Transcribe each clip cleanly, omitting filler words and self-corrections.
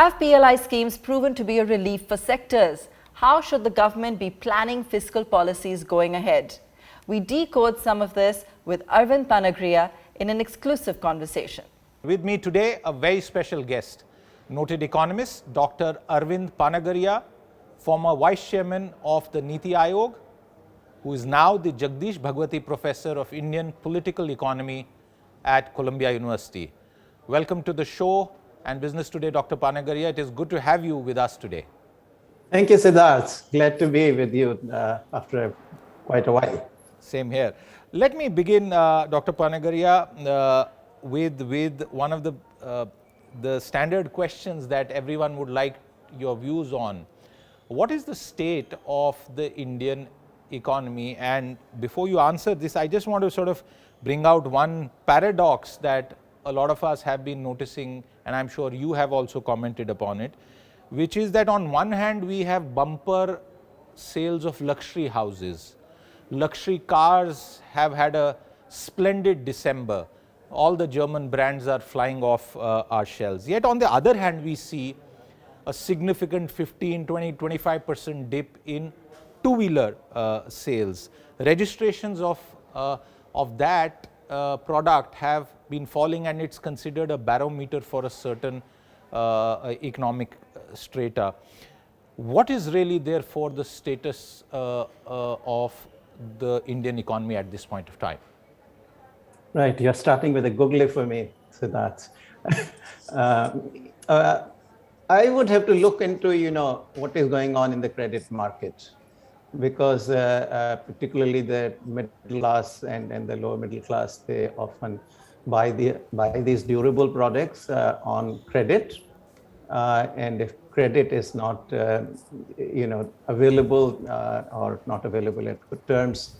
Have PLI schemes proven to be a relief for sectors? How should the government be planning fiscal policies going ahead? We decode some of this with Arvind Panagariya in an exclusive conversation. With me today, a very special guest, noted economist Dr. Arvind Panagariya, former Vice Chairman of the NITI Aayog, who is now the Jagdish Bhagwati Professor of Indian Political Economy at Columbia University. Welcome to the show and Business Today, Dr. Panagariya. It is good to have you with us today. Thank you, Siddharth. Glad to be with you after quite a while. Same here. Let me begin, Dr. Panagariya, with one of the standard questions that everyone would like your views on. What is the state of the Indian economy? And before you answer this, I just want to sort of bring out one paradox that a lot of us have been noticing, and I'm sure you have also commented upon it, which is that on one hand we have bumper sales of luxury houses. Luxury cars have had a splendid December. All the German brands are flying off our shelves. Yet on the other hand, we see a significant 15, 20, 25% dip in two-wheeler sales. Registrations of that product have been falling, and it's considered a barometer for a certain economic strata. What is really therefore the status of the Indian economy at this point of time? Right, you're starting with a googly for me, Siddharth. I would have to look into, what is going on in the credit market, because particularly the middle class and the lower middle class, they often buy these durable products on credit, and if credit is not available or not available at good terms,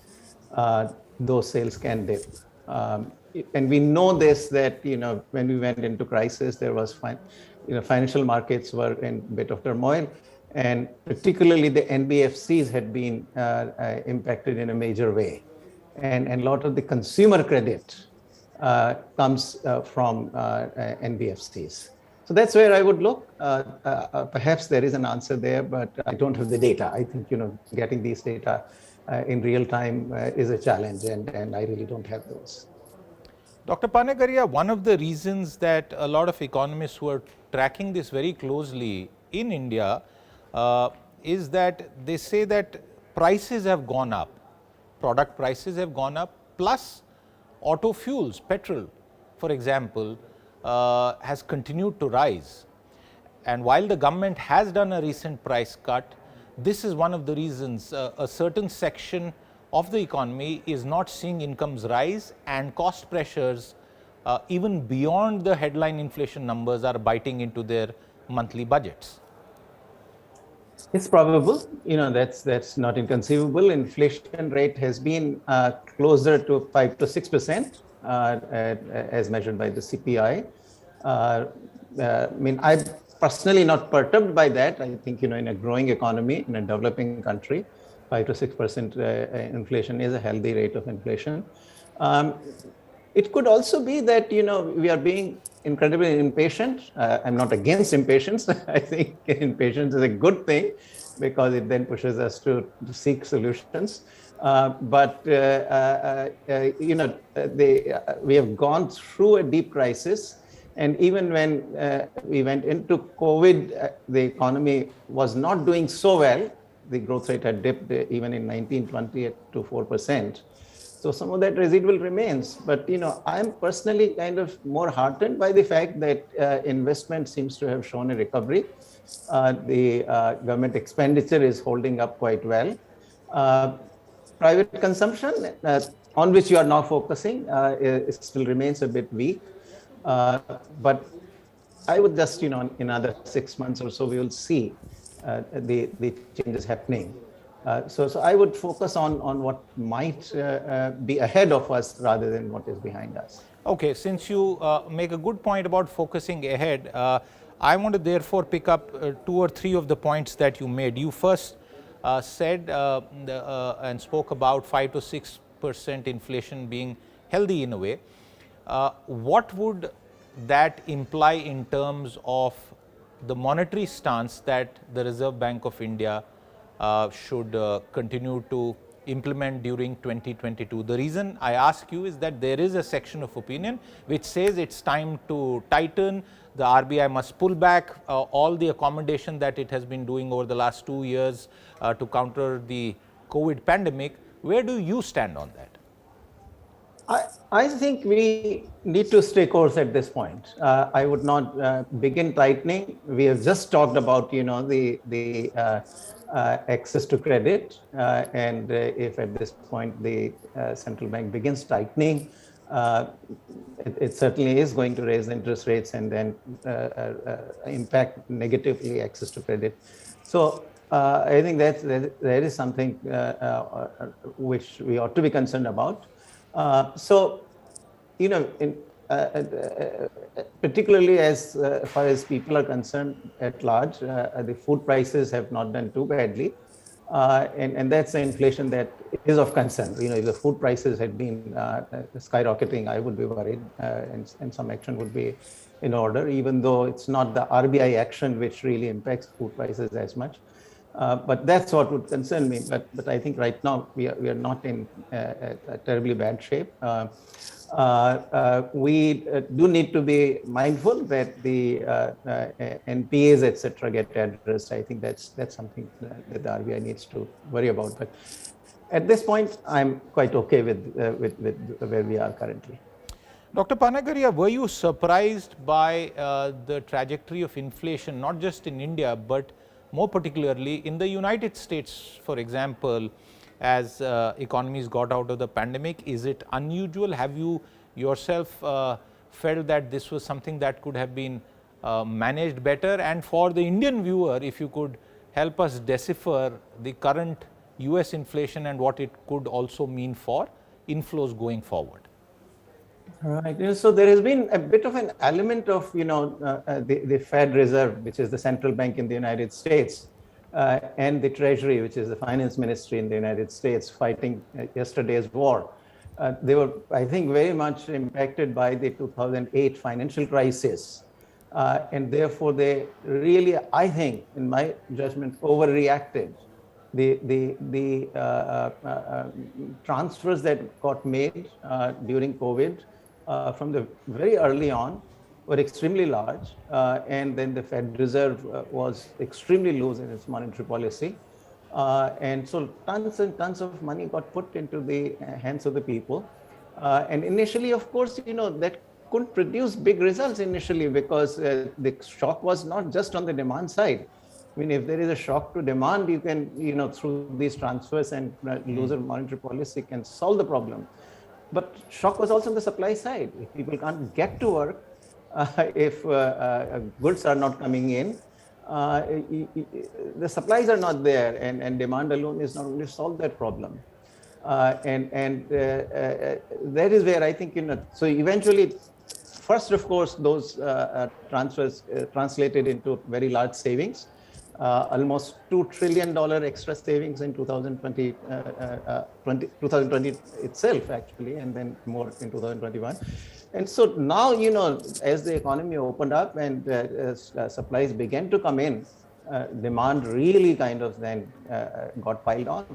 those sales can dip. And we know this, that when we went into crisis, there was financial markets were in a bit of turmoil, and particularly the NBFCs had been impacted in a major way, and a lot of the consumer credit comes from NBFCs. So that's where I would look. Perhaps there is an answer there, but I don't have the data. I think getting these data in real time is a challenge, and I really don't have those. Dr. Panagariya, one of the reasons that a lot of economists who are tracking this very closely in India is that they say that prices have gone up, product prices have gone up, plus auto fuels, petrol, for example, has continued to rise. And while the government has done a recent price cut, this is one of the reasons a certain section of the economy is not seeing incomes rise, and cost pressures even beyond the headline inflation numbers are biting into their monthly budgets. It's probable, that's not inconceivable. Inflation rate has been closer to 5 to 6% as measured by the CPI. I'm personally not perturbed by that. I think, in a growing economy, in a developing country, 5 to 6% inflation is a healthy rate of inflation. It could also be that, we are being incredibly impatient. I'm not against impatience. I think impatience is a good thing because it then pushes us to seek solutions. But we have gone through a deep crisis. And even when we went into COVID, the economy was not doing so well. The growth rate had dipped even in 1920 to 4%. So some of that residual remains. But, I'm personally kind of more heartened by the fact that investment seems to have shown a recovery. The government expenditure is holding up quite well. Private consumption, on which you are now focusing, it still remains a bit weak. But I would just, in another 6 months or so, we will see the changes happening. So I would focus on what might be ahead of us rather than what is behind us. Okay, since you make a good point about focusing ahead, I want to therefore pick up 2 or 3 of the points that you made. You first said and spoke about 5 to 6% inflation being healthy in a way. What would that imply in terms of the monetary stance that the Reserve Bank of India should continue to implement during 2022. The reason I ask you is that there is a section of opinion which says it's time to tighten, the RBI must pull back all the accommodation that it has been doing over the last 2 years to counter the COVID pandemic. Where do you stand on that? I think we need to stay course at this point. I would not begin tightening. We have just talked about, the access to credit, and if at this point the central bank begins tightening, it certainly is going to raise interest rates and then impact negatively access to credit. So I think that there is something which we ought to be concerned about. Particularly as far as people are concerned at large, the food prices have not done too badly. And that's the inflation that is of concern. If the food prices had been skyrocketing, I would be worried, and some action would be in order, even though it's not the RBI action which really impacts food prices as much. But that's what would concern me. But I think right now we are not in a terribly bad shape. We do need to be mindful that the NPAs, etc., get addressed. I think that's something that the RBI needs to worry about. But at this point, I'm quite okay with where we are currently. Dr. Panagariya, were you surprised by the trajectory of inflation, not just in India, but more particularly in the United States, for example, as economies got out of the pandemic? Is it unusual? Have you yourself felt that this was something that could have been managed better? And for the Indian viewer, if you could help us decipher the current US inflation and what it could also mean for inflows going forward. Right. So there has been a bit of an element of, the Fed Reserve, which is the central bank in the United States, and the Treasury, which is the finance ministry in the United States, fighting yesterday's war. They were, I think, very much impacted by the 2008 financial crisis. And therefore, they really, I think, in my judgment, overreacted. The transfers that got made during COVID from the very early on were extremely large, and then the Fed Reserve was extremely loose in its monetary policy, and so tons and tons of money got put into the hands of the people, and initially, of course, that couldn't produce big results initially because the shock was not just on the demand side. I mean, if there is a shock to demand, you can, through these transfers and looser monetary policy can solve the problem. But shock was also on the supply side. If people can't get to work, if goods are not coming in, the supplies are not there, and demand alone is not going to solve that problem. And that is where I think, so eventually, first, of course, those transfers translated into very large savings. Almost $2 trillion extra savings in 2020 itself, actually, and then more in 2021. And so now, as the economy opened up and supplies began to come in, demand really kind of then got piled on.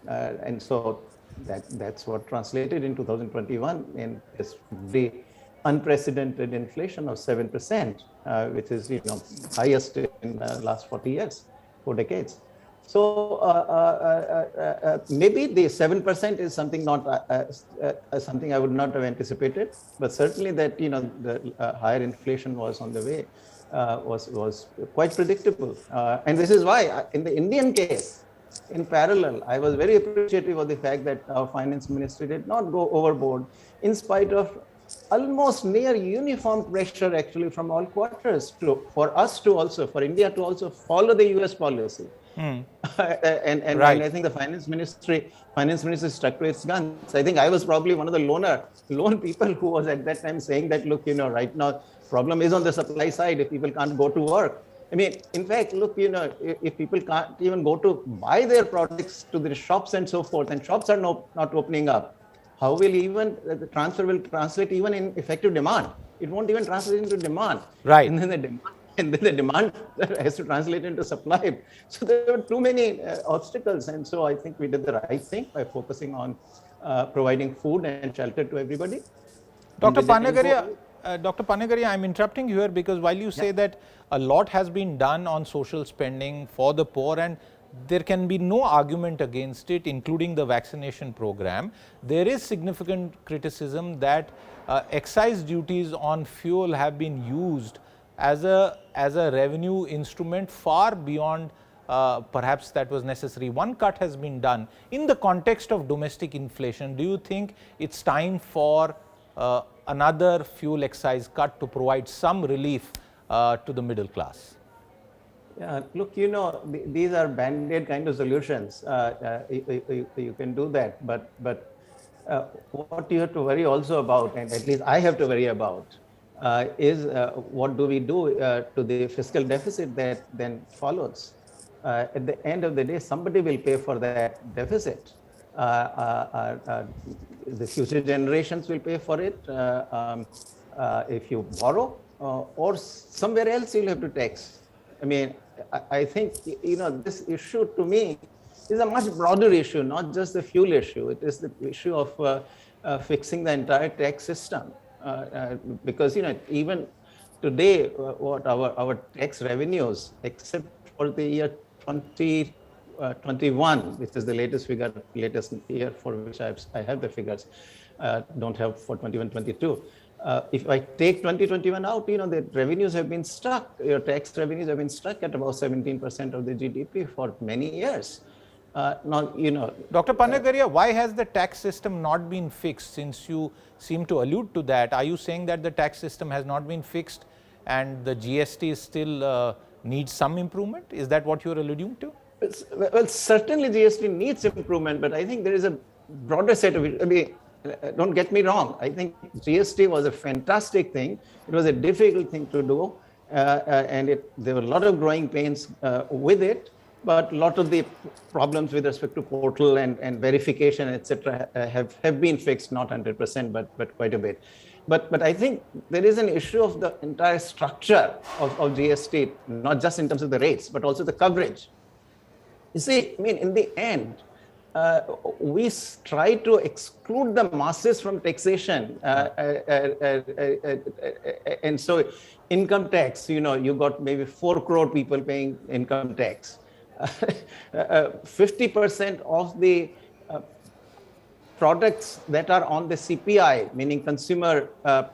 And so that's what translated in 2021 in this very unprecedented inflation of 7%, which is highest in the last 40 years, 4 decades. So maybe the 7% is something not something I would not have anticipated, but certainly that the higher inflation was on the way was quite predictable, and this is why in the Indian case, in parallel, I was very appreciative of the fact that our finance ministry did not go overboard, in spite of almost near uniform pressure actually from all quarters for India to also follow the US policy. And right. And I think the finance ministry stuck to its guns. I think I was probably one of the lone people who was at that time saying that, look, right now problem is on the supply side if people can't go to work. I mean, in fact, look, if people can't even go to buy their products to the shops and so forth, and shops are not opening up, how will even the transfer will translate even in effective demand? It won't even translate into demand. Right. And then the demand and then the demand has to translate into supply. So there were too many obstacles, and so I think we did the right thing by focusing on providing food and shelter to everybody. Dr. Panagariya, I'm interrupting you here because while you say that a lot has been done on social spending for the poor and there can be no argument against it, including the vaccination program, there is significant criticism that excise duties on fuel have been used as a revenue instrument far beyond perhaps that was necessary. One cut has been done. In the context of domestic inflation, do you think it's time for another fuel excise cut to provide some relief to the middle class? Yeah, look, these are band-aid kind of solutions. You can do that, but what you have to worry also about, and at least I have to worry about, is what do we do to the fiscal deficit that then follows. At the end of the day, somebody will pay for that deficit. The future generations will pay for it if you borrow, or somewhere else you'll have to tax. I mean, I think, this issue to me is a much broader issue, not just the fuel issue. It is the issue of fixing the entire tax system. Because, even today, what our tax revenues, except for the year 2021, which is the latest year for which I have the figures, don't have for 21-22. If I take 2021 out, the revenues have been stuck. Your tax revenues have been stuck at about 17% of the GDP for many years. Now, Dr. Panagariya, why has the tax system not been fixed? Since you seem to allude to that, are you saying that the tax system has not been fixed and the GST still needs some improvement? Is that what you're alluding to? Well, certainly GST needs improvement, but I think there is a broader set of it. I mean, don't get me wrong. I think GST was a fantastic thing. It was a difficult thing to do, and there were a lot of growing pains with it. But a lot of the problems with respect to portal and verification, etc., have been fixed, not 100%, but quite a bit. But I think there is an issue of the entire structure of GST, not just in terms of the rates, but also the coverage. You see, I mean, in the end, we try to exclude the masses from taxation. And so income tax, you got maybe 4 crore people paying income tax. 50% of the products that are on the CPI, meaning Consumer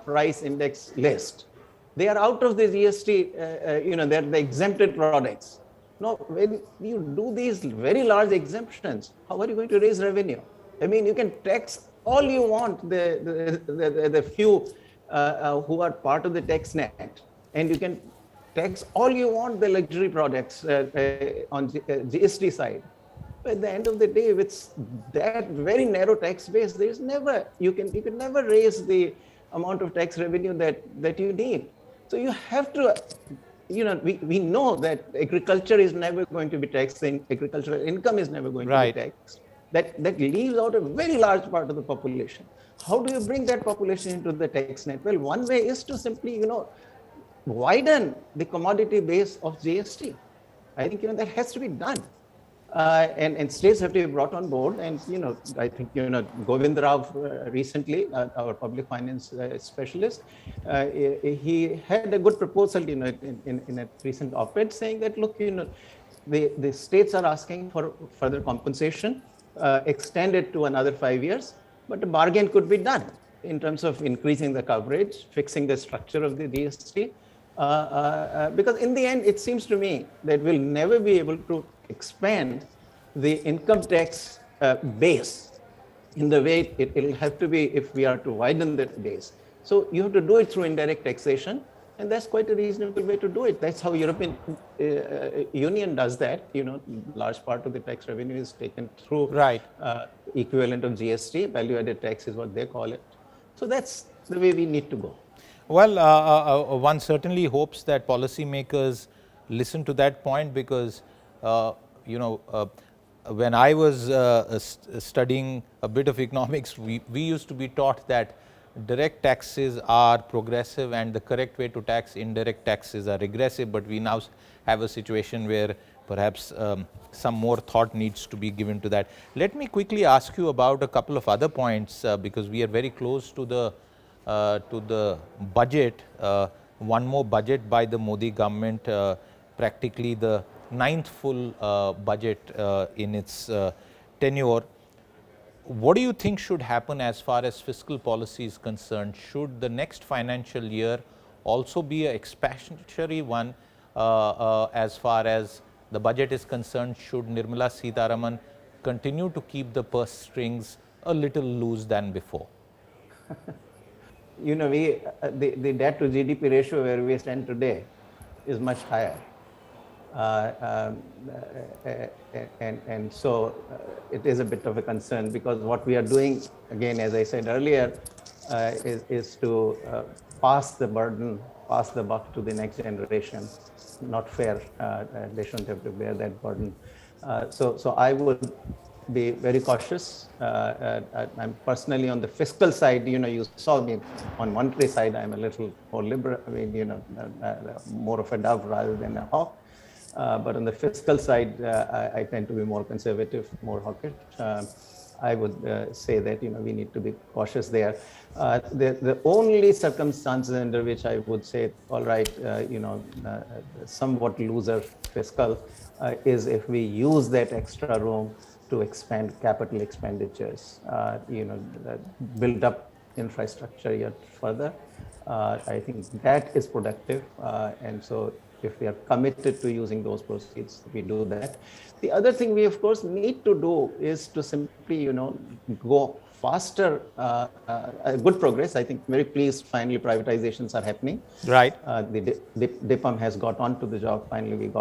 Price Index list, they are out of the GST, they're the exempted products. Now, when you do these very large exemptions, how are you going to raise revenue? I mean, you can tax all you want the few who are part of the tax net, and you can tax all you want the luxury products on GST side. But at the end of the day, with that very narrow tax base, there is never, you can never raise the amount of tax revenue that you need. So you have to, we know that agriculture is never going to be taxed, agricultural income is never going to be taxed. That leaves out a very large part of the population. How do you bring that population into the tax net? Well, one way is to simply, widen the commodity base of GST. I think, that has to be done. And states have to be brought on board. And, I think, Govind Rao recently, our public finance specialist, he had a good proposal, in a recent op-ed saying that, look, the states are asking for further compensation, extended to another 5 years, but a bargain could be done in terms of increasing the coverage, fixing the structure of the GST. Because in the end, it seems to me that we'll never be able to expand the income tax base in the way it'll have to be if we are to widen the base. So you have to do it through indirect taxation, and that's quite a reasonable way to do it. That's how European Union does that. Large part of the tax revenue is taken through equivalent of GST, value-added tax is what they call it. So that's the way we need to go. Well, one certainly hopes that policymakers listen to that point because, when I was studying a bit of economics, we used to be taught that direct taxes are progressive and the correct way to tax indirect taxes are regressive, but we now have a situation where perhaps some more thought needs to be given to that. Let me quickly ask you about a couple of other points because we are very close to the budget. One more budget by the Modi government, practically the 9th full budget in its tenure. What do you think should happen as far as fiscal policy is concerned? Should the next financial year also be an expansionary one as far as the budget is concerned? Should Nirmala Sitharaman continue to keep the purse strings a little loose than before? You know, the debt to GDP ratio where we stand today is much higher. And so it is a bit of a concern, because what we are doing, again, as I said earlier, is to pass the burden, pass the buck to the next generation. Not fair. They shouldn't have to bear that burden. So I would be very cautious. I'm personally on the fiscal side. You know, you saw me on monetary side. I'm a little more liberal. I mean, you know, more of a dove rather than a hawk. But on the fiscal side, I tend to be more conservative, more hawkish. I would say that, you know, we need to be cautious there. The only circumstances under which I would say, all right, you know, somewhat looser fiscal is if we use that extra room to expand capital expenditures, you know, build up infrastructure yet further. I think that is productive. And so if we are committed to using those proceeds, we do that. The other thing we, of course, need to do is to simply, you know, go faster. Good progress. I think very pleased finally privatizations are happening. Right. The DIPAM has got onto the job. Finally,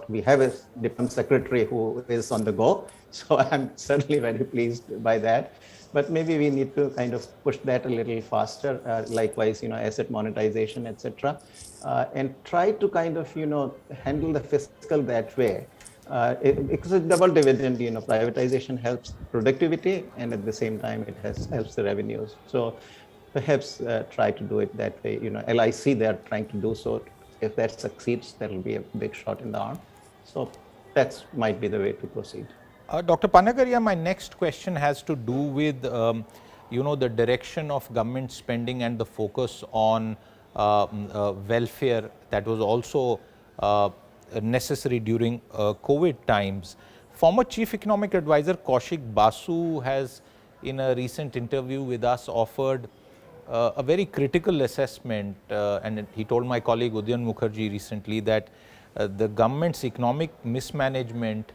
we have a DIPAM secretary who is on the go. So I'm certainly very pleased by that. But maybe we need to kind of push that a little faster. Likewise, you know, asset monetization, etc., and try to kind of, you know, handle the fiscal that way. It's a double dividend. You know, privatization helps productivity, and at the same time, it helps the revenues. So perhaps try to do it that way. You know, LIC, they're trying to do so. If that succeeds, that will be a big shot in the arm. So that might be the way to proceed. Dr. Panagariya, my next question has to do with, you know, the direction of government spending and the focus on welfare that was also necessary during COVID times. Former Chief Economic Advisor Kaushik Basu has, in a recent interview with us, offered a very critical assessment, and he told my colleague Udyan Mukherjee recently that the government's economic mismanagement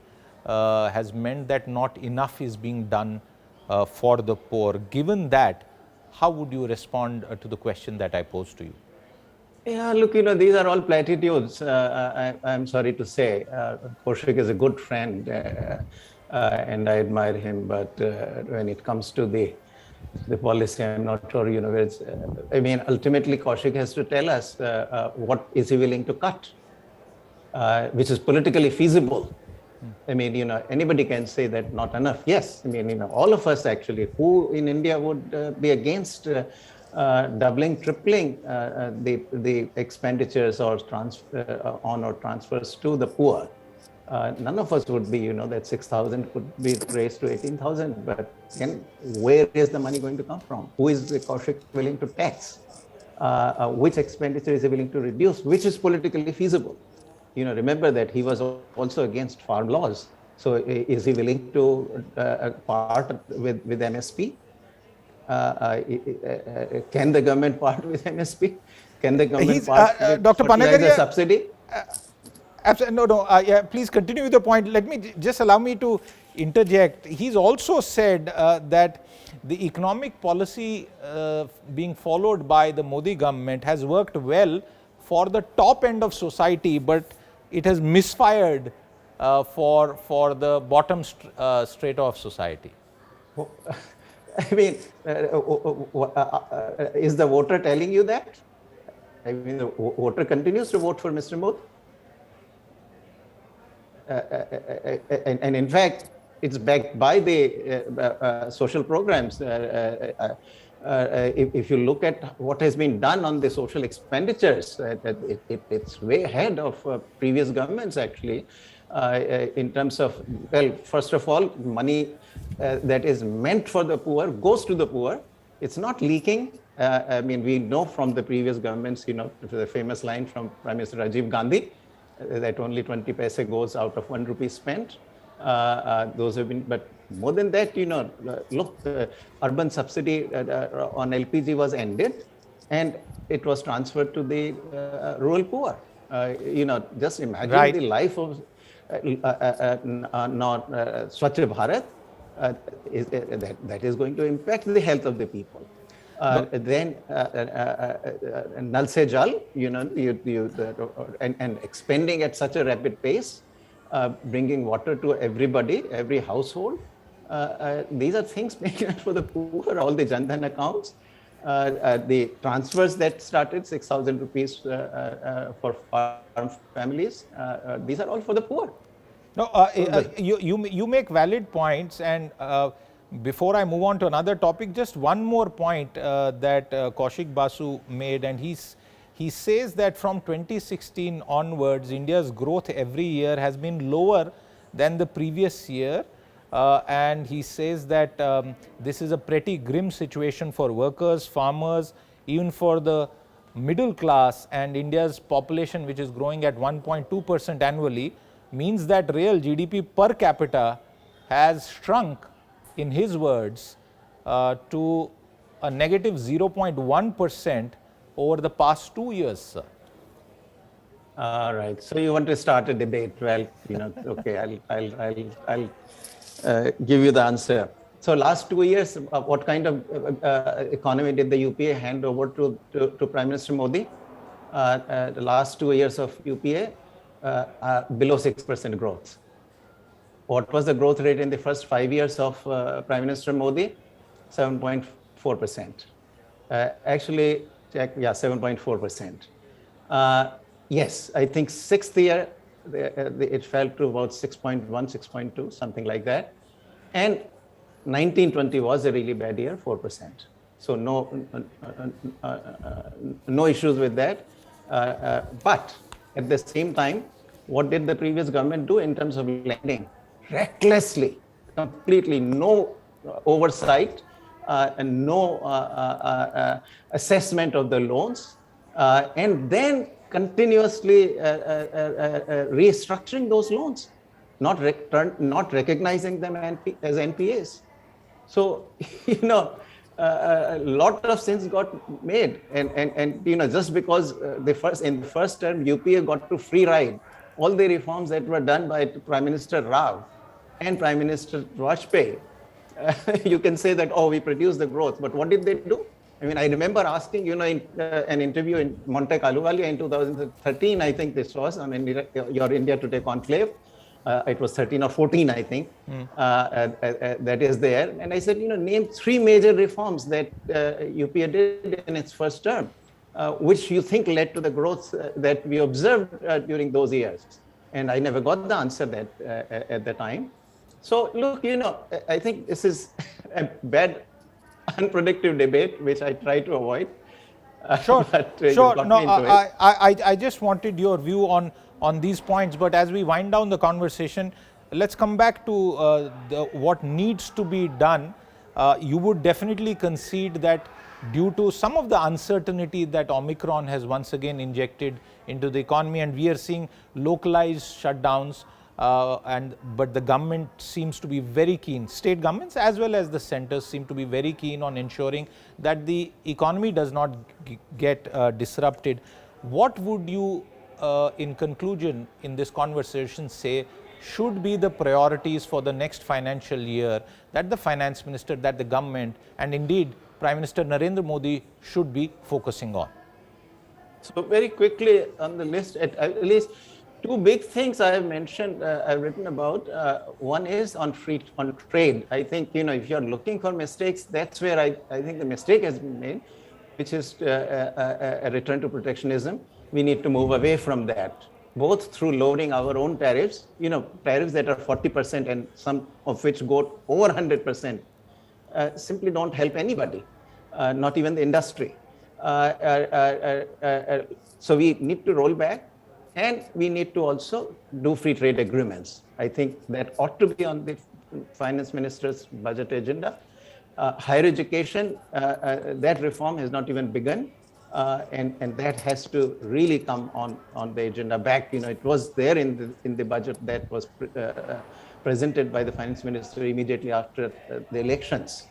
has meant that not enough is being done for the poor. Given that, how would you respond to the question that I posed to you? Yeah, look, you know, these are all platitudes. I'm sorry to say. Kaushik is a good friend and I admire him, but when it comes to the policy, I'm not sure, you know, where it's, I mean, ultimately Kaushik has to tell us what is he willing to cut, which is politically feasible. I mean, you know, anybody can say that not enough. Yes, I mean, you know, all of us actually, who in India would be against doubling, tripling the expenditures or transfers to the poor. None of us would be, you know, that 6,000 could be raised to 18,000. But again, where is the money going to come from? Who is the Kaushik willing to tax? Which expenditure is he willing to reduce? Which is politically feasible? You know, remember that he was also against farm laws. So is he willing to part with MSP? Can the government part with MSP? Can the government part with Dr. Panagariya, subsidy? Absolutely, no. Yeah, please continue with the point. Let me just allow me to interject. He's also said that the economic policy being followed by the Modi government has worked well for the top end of society, but it has misfired for the bottom strata of society. I mean, is the voter telling you that? I mean, the voter continues to vote for Mr. Modi. And in fact, it's backed by the social programs. if you look at what has been done on the social expenditures, it's way ahead of previous governments actually, in terms of, well, first of all, money that is meant for the poor goes to the poor. It's not leaking. I mean, we know from the previous governments, the famous line from Prime Minister Rajiv Gandhi, that only 20 paise goes out of 1 rupee spent. Those have been, but more than that, look, urban subsidy on LPG was ended and it was transferred to the rural poor. Just imagine the life of Swachh Bharat, that is going to impact the health of the people. Then Nal Se Jal, and expanding at such a rapid pace, bringing water to everybody, every household. These are things made for the poor, all the Jan Dhan accounts, the transfers that started 6,000 rupees for farm families. These are all for the poor. No, you make valid points, and before I move on to another topic, just one more point that Kaushik Basu made, and he says that from 2016 onwards, India's growth every year has been lower than the previous year, and he says that this is a pretty grim situation for workers, farmers, even for the middle class, and India's population, which is growing at 1.2% annually, means that real GDP per capita has shrunk, in his words, to a negative 0.1% over the past 2 years, sir. All right. So you want to start a debate? Well, okay, I'll give you the answer. So last 2 years, what kind of economy did the UPA hand over to Prime Minister Modi? The last 2 years of UPA, below 6% growth. What was the growth rate in the first 5 years of Prime Minister Modi? 7.4%. Actually, check, yeah, 7.4%. Yes, I think 6th year, it fell to about 6.1, 6.2, something like that. And 1920 was a really bad year, 4%. So no issues with that. But at the same time, what did the previous government do in terms of lending? Recklessly, completely no oversight and no assessment of the loans, and then continuously restructuring those loans, not recognizing them as NPAs. So, a lot of sins got made, and just because in the first term UPA got to free ride all the reforms that were done by Prime Minister Rao and Prime Minister Vajpayee, you can say that, oh, we produced the growth, but what did they do? I mean, I remember asking, in an interview in Monte Ahluwalia in 2013, I think this was, on your India Today conclave. It was 13 or 14, I think, that is there. And I said, name 3 major reforms that UPA did in its first term, which you think led to the growth that we observed during those years. And I never got the answer that at the time. So look, I think this is a bad, unproductive debate, which I try to avoid. Sure, sure. No, I just wanted your view on these points, but as we wind down the conversation, let's come back to what needs to be done. You would definitely concede that due to some of the uncertainty that Omicron has once again injected into the economy, and we are seeing localized shutdowns, but the government seems to be very keen, state governments as well as the centers seem to be very keen on ensuring that the economy does not get disrupted. What would you, in conclusion, in this conversation say should be the priorities for the next financial year that the finance minister, that the government, and indeed Prime Minister Narendra Modi should be focusing on? So very quickly on the list, at least 2 big things I have mentioned, I've written about. One is on trade. I think, if you're looking for mistakes, that's where I think the mistake has been made, which is a return to protectionism. We need to move away from that, both through lowering our own tariffs, tariffs that are 40% and some of which go over 100%, simply don't help anybody. not even the industry. So we need to roll back, and we need to also do free trade agreements. I think that ought to be on the finance minister's budget agenda. Higher education, that reform has not even begun. And that has to really come on the agenda back. It was there in the budget that was presented by the finance minister immediately after the elections.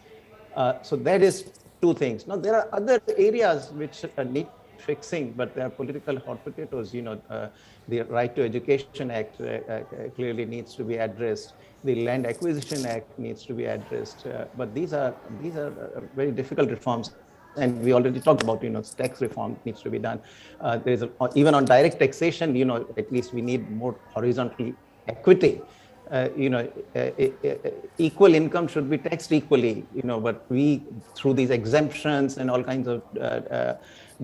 So that is two things. Now there are other areas which need fixing, but there are political hot potatoes. The Right to Education Act clearly needs to be addressed. The Land Acquisition Act needs to be addressed. But these are very difficult reforms. And we already talked about, tax reform needs to be done. Even on direct taxation, at least we need more horizontal equity. Equal income should be taxed equally, but we, through these exemptions and all kinds of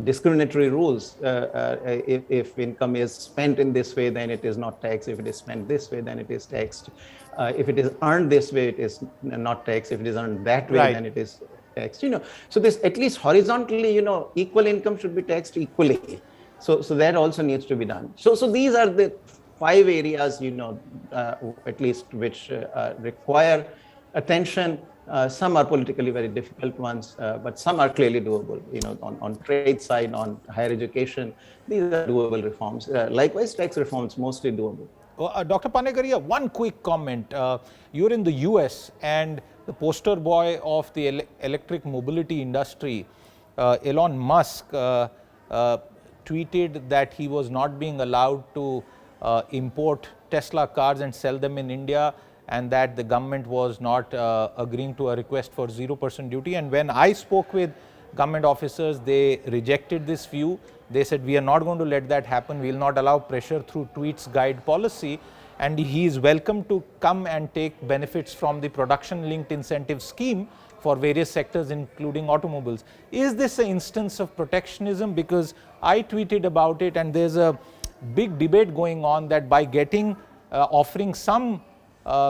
discriminatory rules, if income is spent in this way, then it is not taxed. If it is spent this way, then it is taxed. If it is earned this way, it is not taxed. If it is earned that way, then it is taxed. So this, at least horizontally, equal income should be taxed equally. So that also needs to be done. So these are the 5 areas, at least which require attention. Some are politically very difficult ones, but some are clearly doable. On trade side, on higher education, these are doable reforms. Likewise, tax reforms mostly doable. Dr. Panagariya, one quick comment. You're in the US, and the poster boy of the electric mobility industry, Elon Musk, tweeted that he was not being allowed to import Tesla cars and sell them in India, and that the government was not agreeing to a request for 0% duty. And when I spoke with government officers, they rejected this view. They said, we are not going to let that happen. We will not allow pressure through tweets guide policy. And he is welcome to come and take benefits from the production linked incentive scheme for various sectors, including automobiles. Is this an instance of protectionism? Because I tweeted about it, and there's a big debate going on that by offering some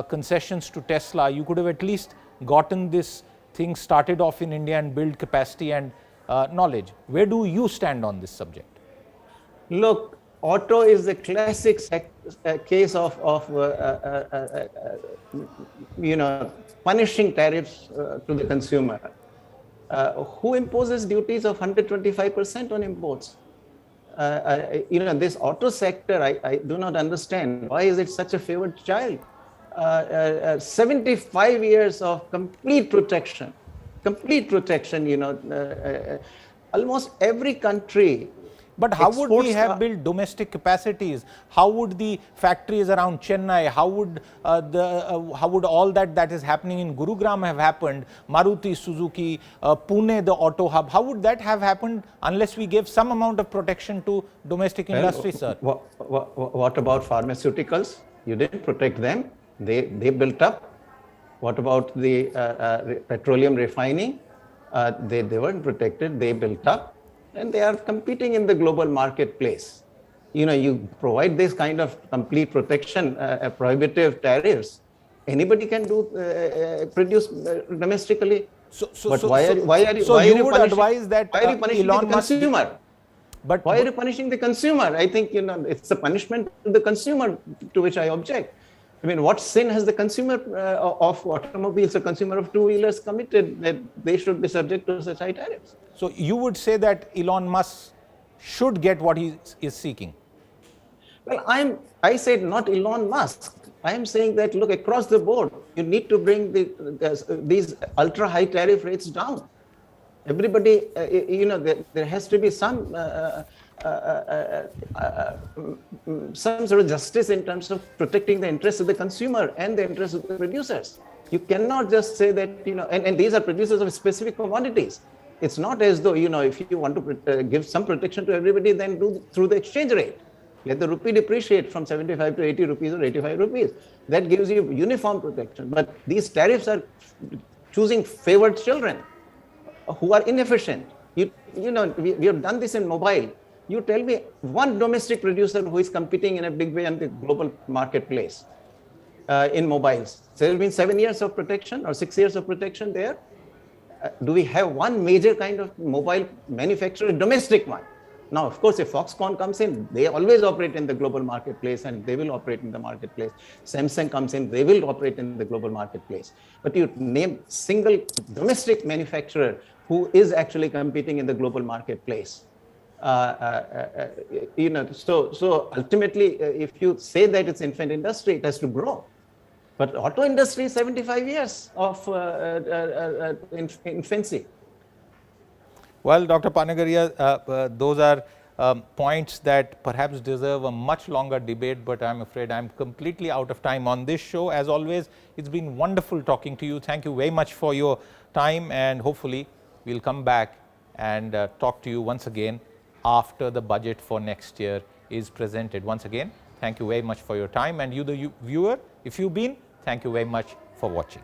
concessions to Tesla, you could have at least gotten this thing started off in India and build capacity and knowledge. Where do you stand on this subject? Look, auto is the classic case of punishing tariffs to the consumer. Who imposes duties of 125% on imports? This auto sector, I do not understand. Why is it such a favored child? 75 years of complete protection, almost every country. But how would we have built domestic capacities? How would the factories around Chennai, how would all that is happening in Gurugram have happened? Maruti, Suzuki, Pune, the auto hub, how would that have happened unless we gave some amount of protection to domestic industry, sir? What about pharmaceuticals? You didn't protect them. They built up. What about the petroleum refining? They weren't protected. They built up. And they are competing in the global marketplace. You provide this kind of complete protection, prohibitive tariffs. Anybody can produce domestically. Why are you punishing the consumer? But why are you punishing the consumer? I think it's a punishment to the consumer, to which I object. I mean, what sin has the consumer of automobiles, the consumer of two-wheelers committed that they should be subject to such high tariffs? So you would say that Elon Musk should get what he is seeking? Well, I said not Elon Musk. I am saying that, look, across the board, you need to bring these ultra-high tariff rates down. Everybody, there has to be some sort of justice in terms of protecting the interests of the consumer and the interests of the producers. You cannot just say that, and these are producers of specific commodities. It's not as though, if you want to give some protection to everybody, then do through the exchange rate. Let the rupee depreciate from 75 to 80 rupees or 85 rupees. That gives you uniform protection. But these tariffs are choosing favored children who are inefficient. We have done this in mobile. You tell me one domestic producer who is competing in a big way on the global marketplace in mobiles. So there has been 7 years of protection or 6 years of protection there. do we have one major kind of mobile manufacturer, domestic one? Now, of course, if Foxconn comes in, they always operate in the global marketplace and they will operate in the marketplace. Samsung comes in, they will operate in the global marketplace. But you name single domestic manufacturer who is actually competing in the global marketplace. So ultimately, if you say that it's infant industry, it has to grow. But auto industry is 75 years of infancy. Well, Dr. Panagariya, those are points that perhaps deserve a much longer debate, but I'm afraid I'm completely out of time on this show. As always, it's been wonderful talking to you. Thank you very much for your time, and hopefully we'll come back and talk to you once again after the budget for next year is presented. Once again, thank you very much for your time, and you, the viewer, if you've been, thank you very much for watching.